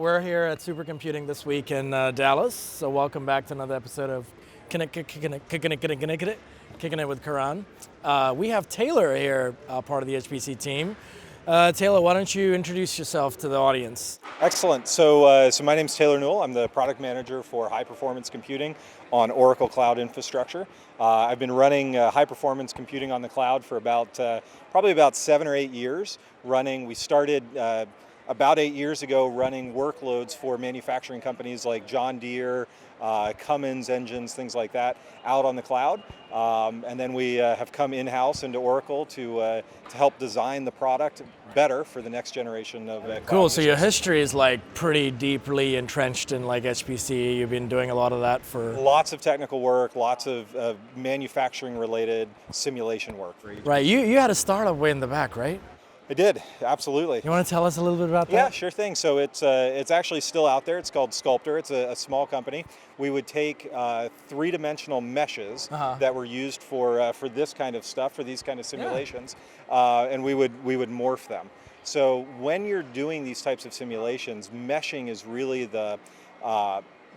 We're here at Supercomputing this week in Dallas, so welcome back to another episode of Kickin It with Karan. We have Taylor here, part of the HPC team. Taylor, why don't you introduce yourself to the audience? Excellent. So my name's Taylor Newell. I'm the product manager for high performance computing on Oracle Cloud Infrastructure. I've been running high performance computing on the cloud for probably about 7 or 8 years. We started about 8 years ago running workloads for manufacturing companies like John Deere, Cummins engines, things like that, out on the cloud. And then we have come in-house into Oracle to help design the product better for the next generation of cloud. Cool, so your history is like pretty deeply entrenched in like HPC. You've been doing a lot of that for... Lots of technical work, lots of manufacturing related simulation work. Right, you had a startup way in the back, right? I did, absolutely. You want to tell us a little bit about that? Yeah, sure thing. So it's actually still out there. It's called Sculptor. It's a small company. We would take three-dimensional meshes that were used for this kind of stuff, for these kind of simulations, and we would morph them. So when you're doing these types of simulations, meshing is really the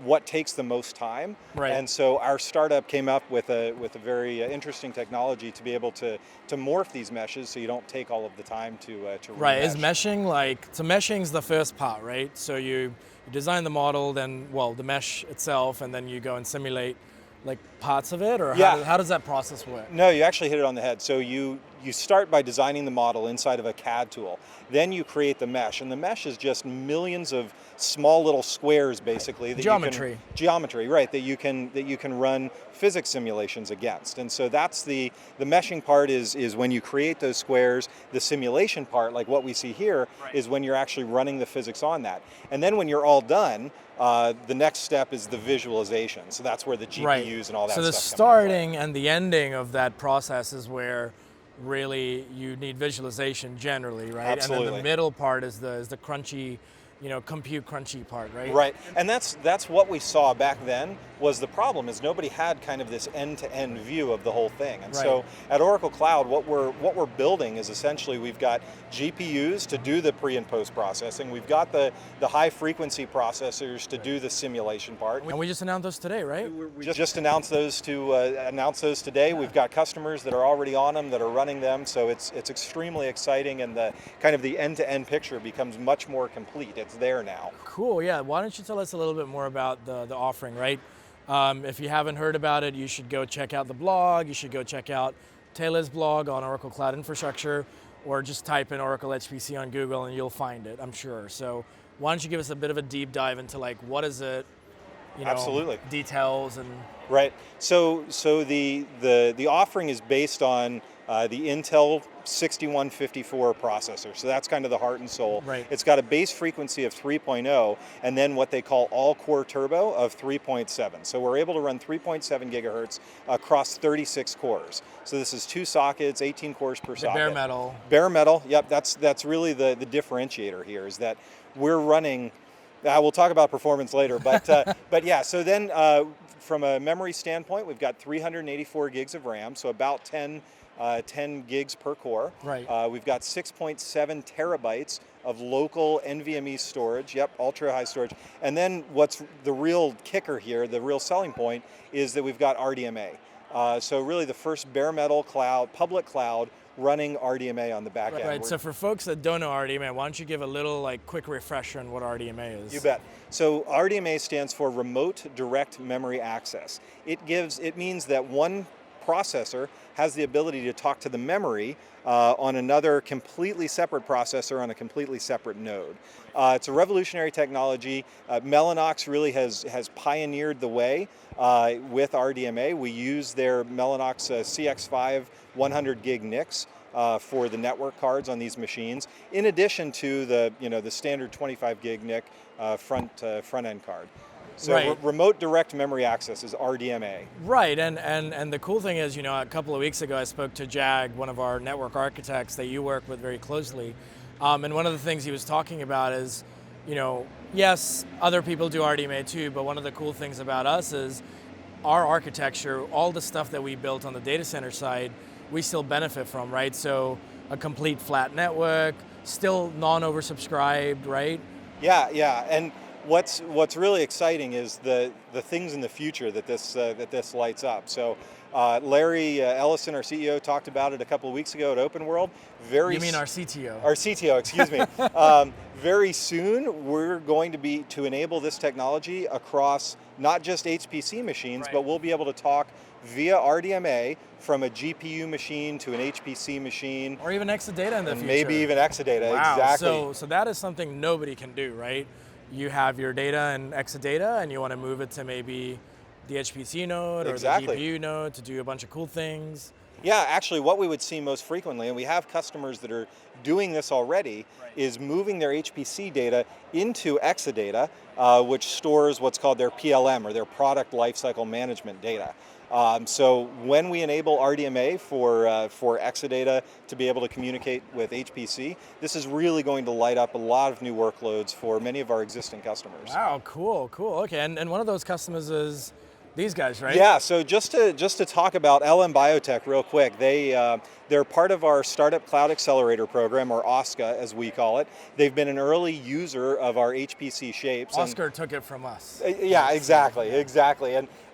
what takes the most time. Right. And so our startup came up with a very interesting technology to be able to morph these meshes so you don't take all of the time to Right, remesh. is meshing so meshing's the first part, right? So you design the model, then, the mesh itself, and then you go and simulate like parts of it, or Yeah. how does that process work? No, you actually hit it on the head. So you start by designing the model inside of a CAD tool. Then you create the mesh, and the mesh is just millions of small little squares, basically. Geometry, right? That you can run physics simulations against. And so that's the meshing part is when you create those squares. The simulation part, like what we see here, is when you're actually running the physics on that. And then when you're all done, the next step is the visualization. So that's where the GPUs and all that stuff So the starting and the ending of that process is where really you need visualization generally, right? Absolutely. And then the middle part is the crunchy, compute crunchy part, right? Right, and that's what we saw back then. Was the problem is nobody had kind of this end-to-end view of the whole thing, and so at Oracle Cloud, what we're building is essentially we've got GPUs to do the pre and post processing. We've got the high frequency processors to do the simulation part. And we just announced those today, right? We just announced those today. We've got customers that are already on them, that are running them, so it's extremely exciting, and the kind of the end-to-end picture becomes much more complete. It's there now. Cool, yeah. Why don't you tell us a little bit more about the offering, right? If you haven't heard about it, you should go check out the blog. You should go check out Taylor's blog on Oracle Cloud Infrastructure, or just type in Oracle HPC on Google and you'll find it, I'm sure. So why don't you give us a bit of a deep dive into like what is it, Absolutely. Details and... Right. So the offering is based on the Intel 6154 processor. So that's kind of the heart and soul. Right. It's got a base frequency of 3.0 and then what they call all-core turbo of 3.7. So we're able to run 3.7 gigahertz across 36 cores. So this is 2 sockets, 18 cores per socket. Bare metal. Bare metal. Yep. That's really the differentiator here, is that we're running. We'll talk about performance later, but yeah. So then, from a memory standpoint, we've got 384 gigs of RAM, so about 10 gigs per core. Right. We've got 6.7 terabytes of local NVMe storage. Yep, ultra high storage. And then what's the real kicker here, the real selling point, is that we've got RDMA. So really, the first bare metal cloud, public cloud, running RDMA on the back end. Right, so for folks that don't know RDMA, why don't you give a little quick refresher on what RDMA is? You bet. So RDMA stands for Remote Direct Memory Access. It means that one processor has the ability to talk to the memory on another completely separate processor on a completely separate node. It's a revolutionary technology. Mellanox really has pioneered the way with RDMA. We use their Mellanox CX5 100 gig NICs for the network cards on these machines, in addition to the standard 25 gig NIC front end card. So remote direct memory access is RDMA. Right, and the cool thing is, a couple of weeks ago I spoke to Jag, one of our network architects that you work with very closely, and one of the things he was talking about is, yes, other people do RDMA too, but one of the cool things about us is our architecture, all the stuff that we built on the data center side, we still benefit from, right? So a complete flat network, still non-oversubscribed, right? Yeah, and what's really exciting is the things in the future that this lights up. So Larry Ellison, our CEO, talked about it a couple of weeks ago at Open World. You mean our CTO? Our CTO, excuse me. Very soon, we're going to enable this technology across not just HPC machines, but we'll be able to talk via RDMA from a GPU machine to an HPC machine. Or even Exadata in the future. Maybe even Exadata, wow. exactly. So that is something nobody can do, right? You have your data in Exadata and you want to move it to maybe the HPC node or the GPU node to do a bunch of cool things. Yeah, actually what we would see most frequently, and we have customers that are doing this already, is moving their HPC data into Exadata, which stores what's called their PLM, or their product lifecycle management data. So when we enable RDMA for Exadata to be able to communicate with HPC, this is really going to light up a lot of new workloads for many of our existing customers. Wow, cool. Okay, and one of those customers is these guys, right? Yeah, so just to talk about Biotech real quick, they're part of our Startup Cloud Accelerator program, or OSCA as we call it. They've been an early user of our HPC shapes. Oscar took it from us. Yeah, exactly.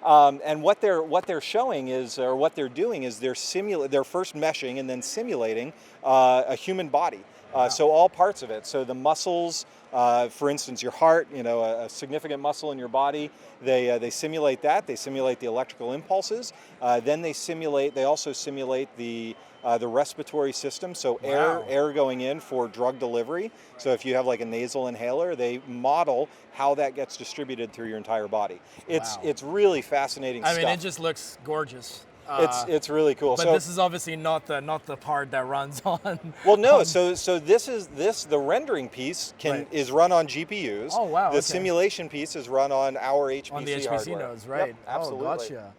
And what they're showing is, or what they're doing is they're first meshing and then simulating a human body. So all parts of it. So the muscles, for instance, your heart, a significant muscle in your body, they simulate that. They simulate the electrical impulses. Then they also simulate the respiratory system. So air going in for drug delivery. So if you have like a nasal inhaler, they model how that gets distributed through your entire body. It's really fascinating stuff. I mean, it just looks gorgeous. It's really cool. But this is obviously not the part that runs on. Well, no. So the rendering piece is run on GPUs. Oh wow. The simulation piece is run on our HPC on the HPC hardware. nodes, right? Yep, absolutely. Oh, gotcha.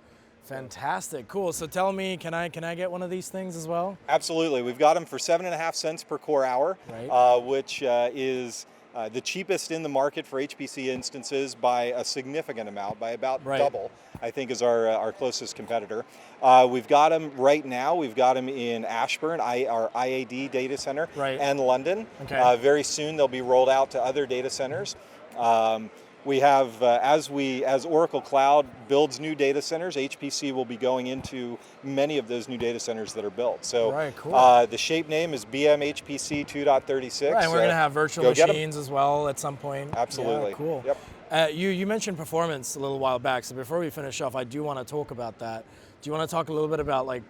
Fantastic. Cool. So tell me, can I get one of these things as well? Absolutely. We've got them for 7.5 cents per core hour, which is the cheapest in the market for HPC instances by a significant amount, by about double, I think, is our closest competitor. We've got them right now. We've got them in Ashburn, our IAD data center, and London. Okay. Very soon they'll be rolled out to other data centers. We have, as Oracle Cloud builds new data centers, HPC will be going into many of those new data centers that are built. So cool. The shape name is BMHPC 2.36. Right, and we're going to have virtual machines as well at some point. Absolutely. Yeah, cool. Yep. You mentioned performance a little while back, so before we finish off, I do want to talk about that. Do you want to talk a little bit about, like,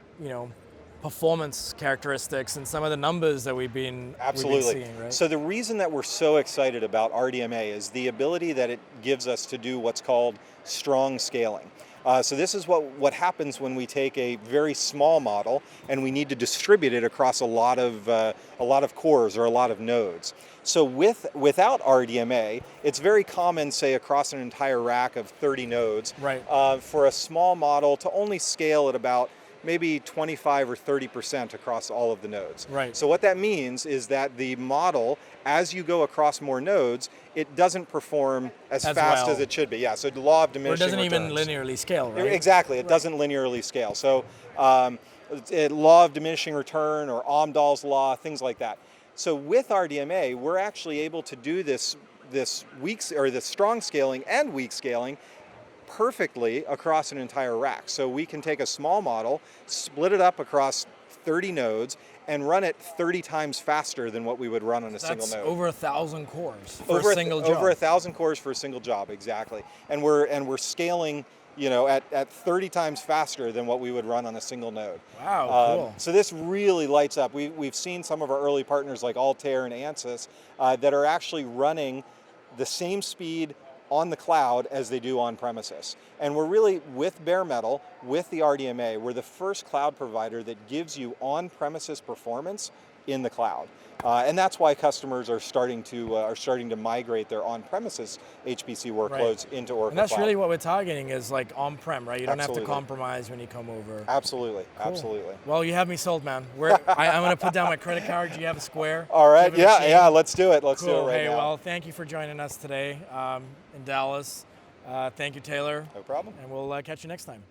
performance characteristics and some of the numbers that we've been seeing, right? So the reason that we're so excited about RDMA is the ability that it gives us to do what's called strong scaling. So this is what happens when we take a very small model and we need to distribute it across a lot of cores or a lot of nodes. So without RDMA, it's very common, say, across an entire rack of 30 nodes, for a small model to only scale at about maybe 25 or 30% across all of the nodes. Right. So what that means is that the model, as you go across more nodes, it doesn't perform as fast as it should be. Yeah, so the law of diminishing returns. It doesn't even linearly scale, right? Exactly, it doesn't linearly scale. So law of diminishing return, or Amdahl's law, things like that. So with RDMA, we're actually able to do this strong scaling and weak scaling perfectly across an entire rack. So we can take a small model, split it up across 30 nodes, and run it 30 times faster than what we would run on a single node. That's over 1,000 cores for a single job. Over 1,000 cores for a single job, exactly. And we're scaling, at 30 times faster than what we would run on a single node. Wow, cool. So this really lights up. We've seen some of our early partners like Altair and Ansys that are actually running the same speed on the cloud as they do on premises. And we're really, with bare metal, with the RDMA, we're the first cloud provider that gives you on-premises performance in the cloud. And that's why customers are starting to migrate their on-premises HPC workloads into Oracle And that's Cloud. really what we're targeting, is like on-prem, right? You don't have to Absolutely. compromise when you come over. Absolutely, Cool. Absolutely. Well, you have me sold, man. I'm going to put down my credit card. Do you have a Square? All right, yeah, let's do it. Let's do it right now. Well, thank you for joining us today in Dallas. Thank you, Taylor. No problem. And we'll catch you next time.